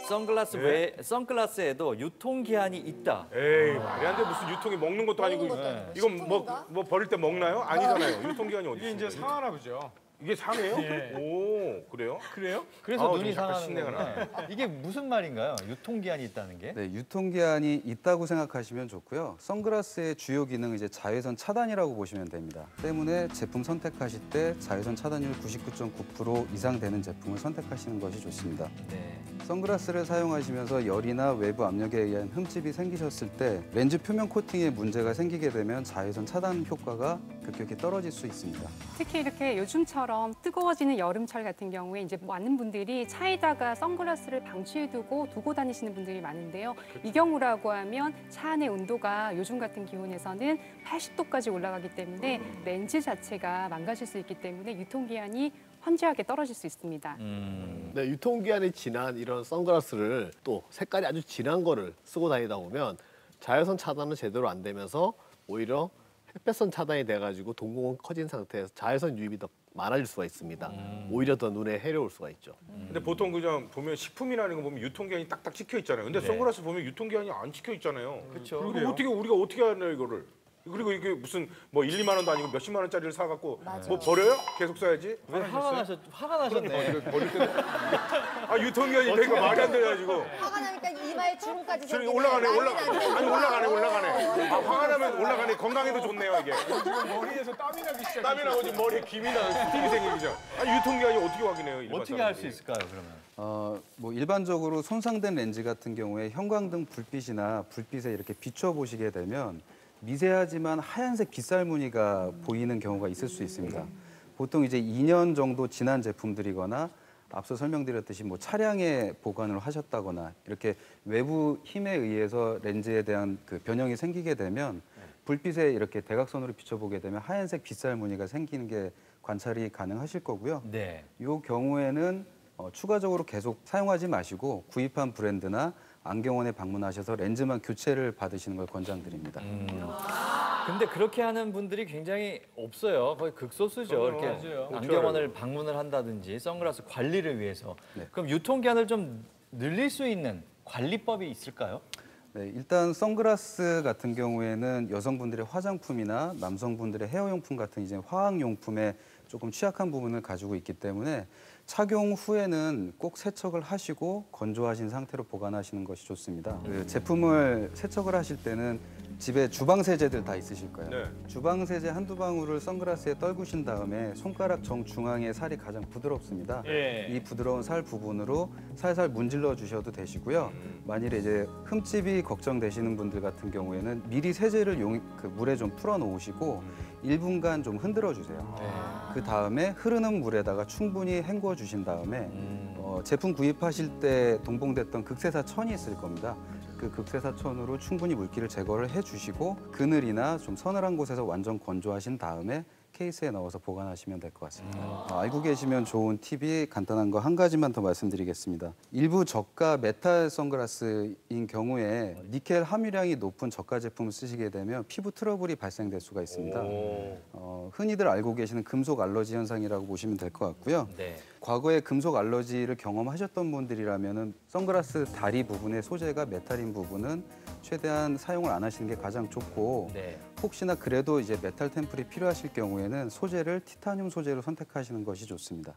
선글라스 외에 선글라스에도 유통기한이 있다. 에이, 말이 안 돼. 무슨 유통이 먹는 것도 아니고. 이건 뭐 버릴 때 먹나요? 아니잖아요. 유통기한이 어디 이게 있어요? 이제 상하나 보죠. 이게 상해요? 예. 오, 그래요? 그래요? 그래서 아우, 눈이 좀 약간 상하는 신내가 건데 이게 무슨 말인가요? 유통기한이 있다는 게? 네, 유통기한이 있다고 생각하시면 좋고요. 선글라스의 주요 기능은 이제 자외선 차단이라고 보시면 됩니다. 때문에 제품 선택하실 때 자외선 차단율 99.9% 이상 되는 제품을 선택하시는 것이 좋습니다. 네. 선글라스를 사용하시면서 열이나 외부 압력에 의한 흠집이 생기셨을 때 렌즈 표면 코팅에 문제가 생기게 되면 자외선 차단 효과가 급격히 떨어질 수 있습니다. 특히 이렇게 요즘처럼 뜨거워지는 여름철 같은 경우에 이제 많은 분들이 차에다가 선글라스를 방치해두고 두고 다니시는 분들이 많은데요. 이 경우라고 하면 차 안의 온도가 요즘 같은 기온에서는 80도까지 올라가기 때문에 렌즈 자체가 망가질 수 있기 때문에 유통기한이 현저하게 떨어질 수 있습니다. 네, 유통기한이 지난 이런 선글라스를 또 색깔이 아주 진한 거를 쓰고 다니다 보면 자외선 차단은 제대로 안 되면서 오히려 햇볕선 차단이 돼가지고 동공은 커진 상태에서 자외선 유입이 더 많아질 수가 있습니다. 오히려 더 눈에 해로울 수가 있죠. 근데 보통 그냥 보면 식품이나 이런 거 보면 유통기한이 딱딱 찍혀 있잖아요. 근데 선글라스 보면 유통기한이 안 찍혀 있잖아요. 그렇죠. 그리고 우리가 어떻게 하냐 이거를. 그리고 이게 무슨 뭐 1, 2만 원도 아니고 몇십만 원짜리를 사갖고 뭐 버려요? 계속 써야지? 왜 화가 나셨네. 버릴 때도. 아 유통기한이 되니까 말이 안 돼가지고. 화가 나니까 이마에 주름까지 저기 생기네. 올라가네. 난리 나네. 올라가네. 아 화가 나면 올라가네. 건강에도 좋네요 이게. 지금 머리에서 땀이 나기 시작했어요. 땀이 나고 지금 머리에 김이 나고 스틱이 생기죠. 아 유통기한이 어떻게 확인해요? 일반 어떻게 할 수 사람들이? 있을까요, 그러면? 뭐 일반적으로 손상된 렌즈 같은 경우에 형광등 불빛이나 불빛에 이렇게 비춰 보시게 되면 미세하지만 하얀색 빗살 무늬가 보이는 경우가 있을 수 있습니다. 보통 이제 2년 정도 지난 제품들이거나 앞서 설명드렸듯이 뭐 차량에 보관을 하셨다거나 이렇게 외부 힘에 의해서 렌즈에 대한 그 변형이 생기게 되면 불빛에 이렇게 대각선으로 비춰보게 되면 하얀색 빗살 무늬가 생기는 게 관찰이 가능하실 거고요. 네. 이 경우에는 추가적으로 계속 사용하지 마시고 구입한 브랜드나 안경원에 방문하셔서 렌즈만 교체를 받으시는 걸 권장드립니다. 근데 그렇게 하는 분들이 굉장히 없어요. 거의 극소수죠. 이렇게 맞아요. 안경원을 방문을 한다든지 선글라스 관리를 위해서. 네. 그럼 유통기한을 좀 늘릴 수 있는 관리법이 있을까요? 네, 일단 선글라스 같은 경우에는 여성분들의 화장품이나 남성분들의 헤어용품 같은 이제 화학용품에 조금 취약한 부분을 가지고 있기 때문에 착용 후에는 꼭 세척을 하시고 건조하신 상태로 보관하시는 것이 좋습니다. 그 제품을 세척을 하실 때는 집에 주방 세제들 다 있으실 거예요. 네. 주방 세제 한두 방울을 선글라스에 떨구신 다음에 손가락 정중앙의 살이 가장 부드럽습니다. 예. 이 부드러운 살 부분으로 살살 문질러 주셔도 되시고요. 만일에 이제 흠집이 걱정되시는 분들 같은 경우에는 미리 세제를 그 물에 좀 풀어 놓으시고 1분간 좀 흔들어 주세요. 그 다음에 흐르는 물에다가 충분히 헹궈 주신 다음에 제품 구입하실 때 동봉됐던 극세사 천이 있을 겁니다. 그 극세사 천으로 충분히 물기를 제거를 해주시고 그늘이나 좀 서늘한 곳에서 완전 건조하신 다음에 케이스에 넣어서 보관하시면 될 것 같습니다. 알고 계시면 좋은 팁이 간단한 거 한 가지만 더 말씀드리겠습니다. 일부 저가 메탈 선글라스인 경우에 니켈 함유량이 높은 저가 제품을 쓰시게 되면 피부 트러블이 발생될 수가 있습니다. 흔히들 알고 계시는 금속 알러지 현상이라고 보시면 될 것 같고요. 네. 과거에 금속 알러지를 경험하셨던 분들이라면 선글라스 다리 부분의 소재가 메탈인 부분은 최대한 사용을 안 하시는 게 가장 좋고 네. 혹시나 그래도 이제 메탈 템플이 필요하실 경우에는 소재를 티타늄 소재로 선택하시는 것이 좋습니다.